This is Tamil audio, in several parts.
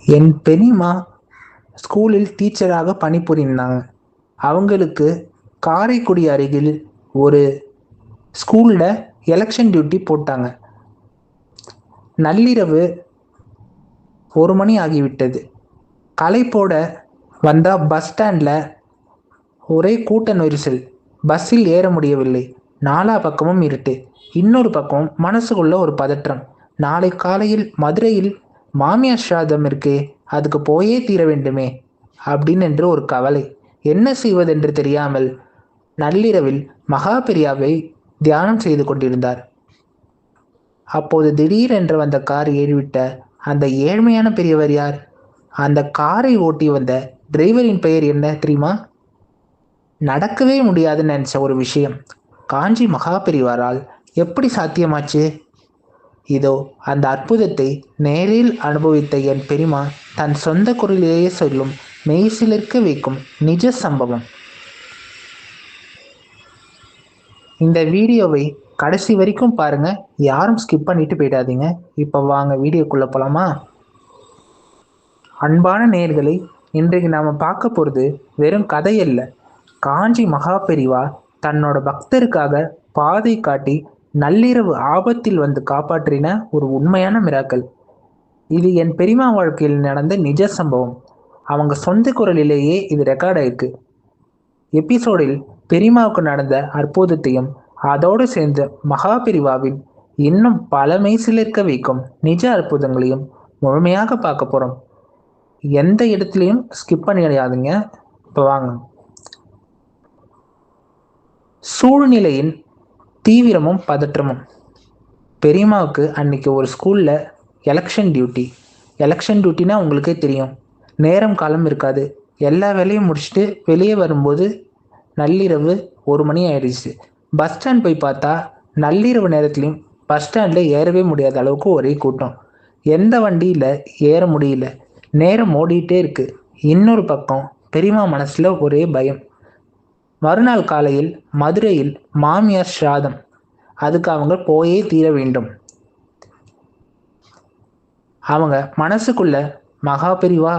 என் பெரியம்மா ஸ்கூலில் டீச்சராக பணிபுரிந்தாங்க. அவங்களுக்கு காரைக்குடி அருகில் ஒரு ஸ்கூலில் எலெக்ஷன் டியூட்டி போட்டாங்க. நள்ளிரவு 1 மணி ஆகிவிட்டது. களைப்போட வந்தா பஸ் ஸ்டாண்டில் ஒரே கூட்ட நெரிசல். பஸ்ஸில் ஏற முடியவில்லை. நாலா பக்கமும் இருட்டு. இன்னொரு பக்கம் மனசுக்குள்ள ஒரு பதற்றம். நாளை காலையில் மதுரையில் மாமியார் ஸ்ராதம் இருக்கே, அதுக்கு போயே தீர வேண்டுமே அப்படின்னு ஒரு கவலை. என்ன செய்வதென்று தெரியாமல் நள்ளிரவில் மகாபெரியாவை தியானம் செய்து கொண்டிருந்தார். அப்போது திடீரென்று வந்த கார் ஏறிவிட்ட அந்த ஏழ்மையான பெரியவர் யார்? அந்த காரை ஓட்டி வந்த டிரைவரின் பெயர் என்ன தெரியுமா? நடக்கவே முடியாதுன்னு நினைச்ச ஒரு விஷயம் காஞ்சி மகாபெரிவாரால் எப்படி சாத்தியமாச்சு? இதோ அந்த அற்புதத்தை நேரில் அனுபவித்த என் பெரியமா தன் சொந்த குரலிலேயே சொல்லும் மெய்சிலிர்க்க வைக்கும் நிஜ சம்பவம். இந்த வீடியோவை கடைசி வரைக்கும் பாருங்க, யாரும் ஸ்கிப் பண்ணிட்டு போயிடாதீங்க. இப்போ வாங்க வீடியோக்குள்ள போலாமா? அன்பான நேயர்களே, இன்றைக்கு நாம பார்க்க போறது வெறும் கதை அல்ல. காஞ்சி மகாபெரிவா தன்னோட பக்தருக்காக பாதை காட்டி நள்ளிரவு ஆபத்தில் வந்து காப்பாற்றின ஒரு உண்மையான மிராக்கள். இது என் பெரியமா வாழ்க்கையில் நடந்த நிஜ சம்பவம். அவங்க சொந்த குரலிலேயே இது ரெக்கார்ட் ஆயிருக்கு. எபிசோடில் பெரியமாவுக்கு நடந்த அற்புதத்தையும் அதோடு சேர்ந்து மகாபெரிவாவின் இன்னும் பல மெய்சிலிர்க்க வைக்கும் நிஜ அற்புதங்களையும் முழுமையாக பார்க்க போறோம். எந்த இடத்துலையும் ஸ்கிப் பண்ணிடாதீங்க. இப்போ வாங்க. சூழ்நிலையின் தீவிரமும் பதற்றமும். பெரியம்மாவுக்கு அன்னைக்கு ஒரு ஸ்கூலில் எலெக்ஷன் டியூட்டினா உங்களுக்கே தெரியும். நேரம் காலம் இருக்காது. எல்லா வேலையும் முடிச்சுட்டு வெளியே வரும்போது நள்ளிரவு 1 மணி ஆயிடுச்சு. பஸ் ஸ்டாண்ட் போய் பார்த்தா நள்ளிரவு நேரத்துலையும் பஸ் ஸ்டாண்டில் ஏறவே முடியாத அளவுக்கு ஒரே கூட்டம். எந்த வண்டியில் ஏற முடியல. நேரம் ஓடிட்டே இருக்கு. இன்னொரு பக்கம் பெரியம்மா மனசில் ஒரே பயம். மறுநாள் காலையில் மதுரையில் மாமியார் ஸ்ராதம், அதுக்கு அவங்க போயே தீர வேண்டும். அவங்க மனசுக்குள்ள, மகாபெரிவா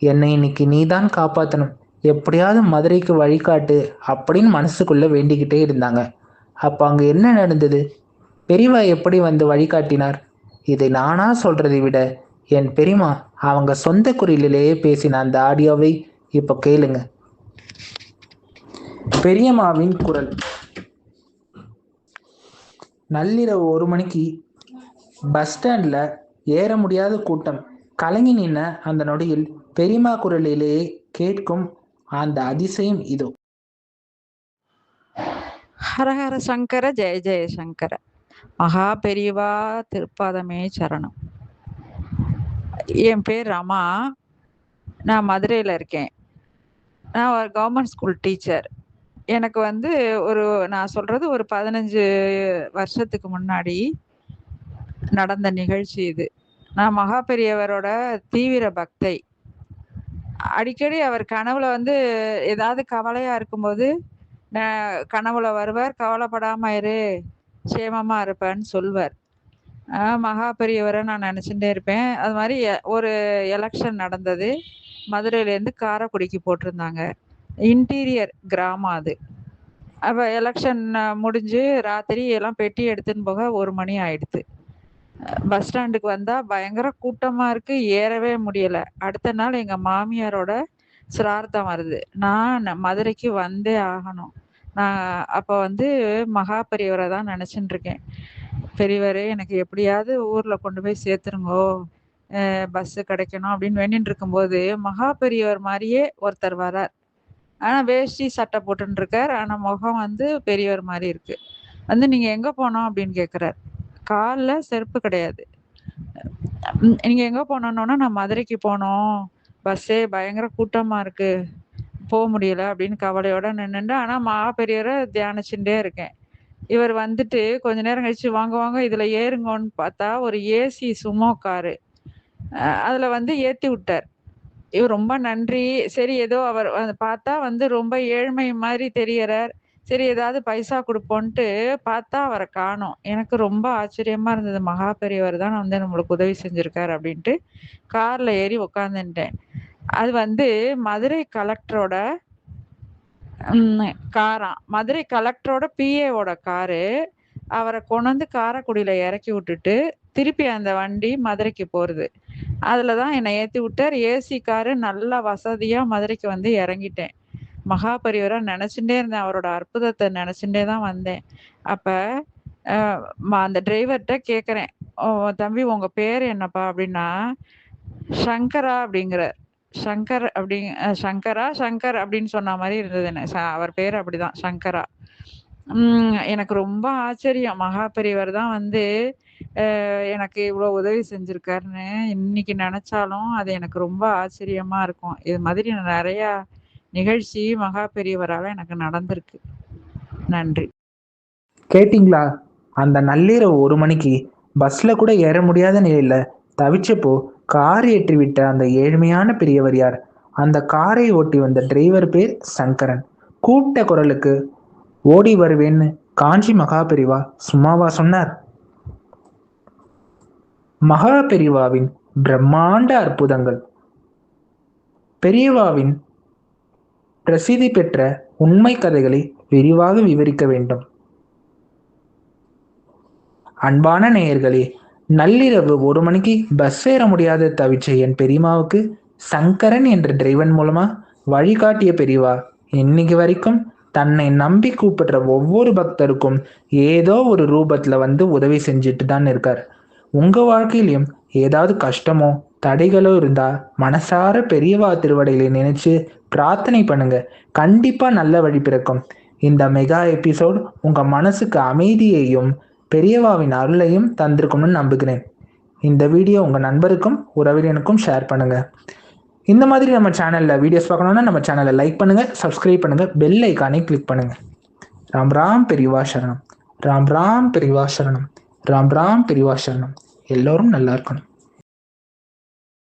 என்னை இன்னைக்கு நீதான் காப்பாற்றணும், எப்படியாவது மதுரைக்கு வழிகாட்டு அப்படின்னு மனசுக்குள்ள வேண்டிக்கிட்டே இருந்தாங்க. அப்போ அங்கே என்ன நடந்தது? பெரியவா எப்படி வந்து வழிகாட்டினார்? இதை நானா சொல்றதை விட என் பெரியம்மா அவங்க சொந்த குரலிலேயே பேசின அந்த ஆடியோவை இப்போ கேளுங்க. பெரியம்மாவின் குரல். நள்ளிரவு 1 மணிக்கு பஸ் ஸ்டாண்டில் ஏற முடியாத கூட்டம். கலங்கி நின்ன அந்த நொடியில் பெரியம்மா குரலிலேயே கேட்கும் அந்த அதிசயம் இதோ. ஹரஹர சங்கர ஜெய ஜெய சங்கர. மகா பெரியவா திருப்பாதமே சரணம். என் பேர் ரமா. நான் மதுரையில் இருக்கேன். நான் ஒரு கவர்மெண்ட் ஸ்கூல் டீச்சர். எனக்கு நான் சொல்றது ஒரு 15 வருஷத்துக்கு முன்னாடி நடந்த நிகழ்ச்சி இது. நான் மகா பெரியவரோட தீவிர பக்தை. அடிக்கடி அவர் கனவுல ஏதாவது கவலையா இருக்கும்போது கனவுல வருவார். கவலைப்படாம இரு, சேமமா இருப்பேன்னு சொல்வார். மகா பெரியவரை நான் நினச்சிட்டே இருப்பேன். அது மாதிரி ஒரு எலெக்ஷன் நடந்தது. மதுரையிலேருந்து காரைக்குடிக்கு போட்டிருந்தாங்க. இன்டீரியர் கிராமம் அது. அப்போ எலெக்ஷன் முடிஞ்சு ராத்திரி எல்லாம் பெட்டி எடுத்துன்னு போக 1 மணி ஆயிடுது. பஸ் ஸ்டாண்டுக்கு வந்தால் பயங்கர கூட்டமாக இருக்குது, ஏறவே முடியலை. அடுத்த நாள் எங்கள் மாமியாரோட சிரார்த்தம் வருது. நான் மதுரைக்கு வந்தே ஆகணும். நான் அப்போ மகா பெரியவரை தான் நினச்சிட்டு இருக்கேன். பெரியவரே எனக்கு எப்படியாவது ஊரில் கொண்டு போய் சேர்த்துருங்கோ, பஸ்ஸு கிடைக்கணும் அப்படின்னு வேண்டின்னு இருக்கும்போது மகா பெரியவர் மாதிரியே ஒருத்தர் வரார். ஆனால் வேஷ்டி சட்டை போட்டுருக்கார். ஆனால் முகம் பெரியவர் மாதிரி இருக்கு. நீங்கள் எங்கே போனோம் அப்படின்னு கேட்குறார். காலில் செருப்பு கிடையாது. நீங்கள் எங்கே போனோன்னா, நான் மதுரைக்கு போனோம், பஸ்ஸே பயங்கர கூட்டமாக இருக்கு, போக முடியல அப்படின்னு கவலையோட நின்றுண்டு. ஆனால் மகா பெரியவரை தியானிச்சுட்டே இருக்கேன். இவர் கொஞ்ச நேரம் கழிச்சு வாங்க வாங்க இதில் ஏறுங்கன்னு பார்த்தா ஒரு ஏசி சுமோ காரு. அதில் ஏற்றி விட்டார். இவர் ரொம்ப நன்றி. சரி, ஏதோ அவர் பார்த்தா ரொம்ப ஏழ்மை மாதிரி தெரியறார். சரி ஏதாவது பைசா குடுப்போன்ட்டு பார்த்தா அவர காணோம். எனக்கு ரொம்ப ஆச்சரியமா இருந்தது. மகா பெரியவர் தான் வந்து நம்மளுக்கு உதவி செஞ்சிருக்காரு அப்டின்ட்டு கார்ல ஏறி உட்காந்துன்ட்டேன். அது வந்து மதுரை கலெக்டரோட காராம். மதுரை கலெக்டரோட பிஏவோட காரு. அவர கொண்டாந்து காரைக்குடியில எறக்கி விட்டுட்டு, திருப்பி அந்த வண்டி மதுரைக்கு போறது. அதுல தான் என்ன ஏத்தி விட்டாரு. ஏசி காரு நல்லா வசதியா மதுரைக்கு வந்து இறங்கிட்டேன். மகா பெரியவரா நெனச்சுட்டே இருந்தேன். அவரோட அற்புதத்த நெனச்சுட்டே தான் வந்தேன். அப்ப அ அந்த டிரைவர்ட்ட கேட்கிறேன். "ஓ தம்பி உங்க பேரு என்னப்பா?" அப்படின்னா, "சங்கரா" அப்படிங்கிறார். சங்கர் அப்படி சங்கரா, சங்கர் அப்படின்னு சொன்ன மாரி இருந்தது எனக்கு. அவர் பேரு அப்படிதான் சங்கரா. எனக்கு ரொம்ப ஆச்சரியம். மகா பெரியவர் தான் வந்து எனக்கு இவ்ளோ உதவி செஞ்சிருக்காருன்னு இன்னைக்கு நெனச்சாலும், அது எனக்கு ரொம்ப ஆச்சரியமா இருக்கும். இது மாதிரி நெறையா நிகழ்ச்சி மகா பெரியவரால எனக்கு நடந்திருக்கு. நன்றி. கேட்டிங்களா? அந்த நள்ளிரவு 1 மணிக்கு பஸ்ல கூட ஏற முடியாத நிலையில தவிச்சப்போ கார் ஏற்றி விட்ட அந்த ஏழ்மையான பெரியவர் யார்? அந்த காரை ஓட்டி வந்த டிரைவர் பேர் சங்கரன். கூப்பிட்ட குரலுக்கு ஓடி வருவேன்னு காஞ்சி மகா பெரிவா சும்மாவா சொன்னார்? மகா பெரிவாவின் பிரம்மாண்ட அற்புதங்கள். பெரியவாவின் பிரசித்தி பெற்ற உண்மை கதைகளை விரிவாக விவரிக்க வேண்டும். அன்பான நேயர்களே, நள்ளிரவு 1 மணிக்கு பஸ் ஏற முடியாத தவிச்ச என் பெரியம்மாவுக்கு சங்கரன் என்ற டிரைவன் மூலமா வழிகாட்டிய பெரியவா இன்னைக்கு வரைக்கும் தன்னை நம்பி கூப்பிடுற ஒவ்வொரு பக்தருக்கும் ஏதோ ஒரு ரூபத்துல வந்து உதவி செஞ்சுட்டு தான் இருக்கார். உங்க வாழ்க்கையிலும் ஏதாவது கஷ்டமோ தடைகளோ இருந்தா மனசார பெரியவா திருவடிகளை நினைச்சு பிரார்த்தனை பண்ணுங்க. கண்டிப்பா நல்ல வழி பிறக்கும். இந்த மெகா எபிசோட் உங்க மனசுக்கு அமைதியையும் பெரியவாவின் அருளையும் தந்திருக்கும்னு நம்புகிறேன். இந்த வீடியோ உங்க நண்பருக்கும் உறவினருக்கும் ஷேர் பண்ணுங்க. இந்த மாதிரி நம்ம சேனல்ல வீடியோஸ் பார்க்கணும்னா நம்ம சேனலை லைக் பண்ணுங்க, சப்ஸ்கிரைப் பண்ணுங்க, பெல் ஐக்கானை கிளிக் பண்ணுங்க. ராம் ராம் பெரியவா சரணம். ராம் ராம் பெரியவா சரணம். ராம் ராம் பெரியவா சரணம். எல்லோரும் நல்லா இருக்கணும்.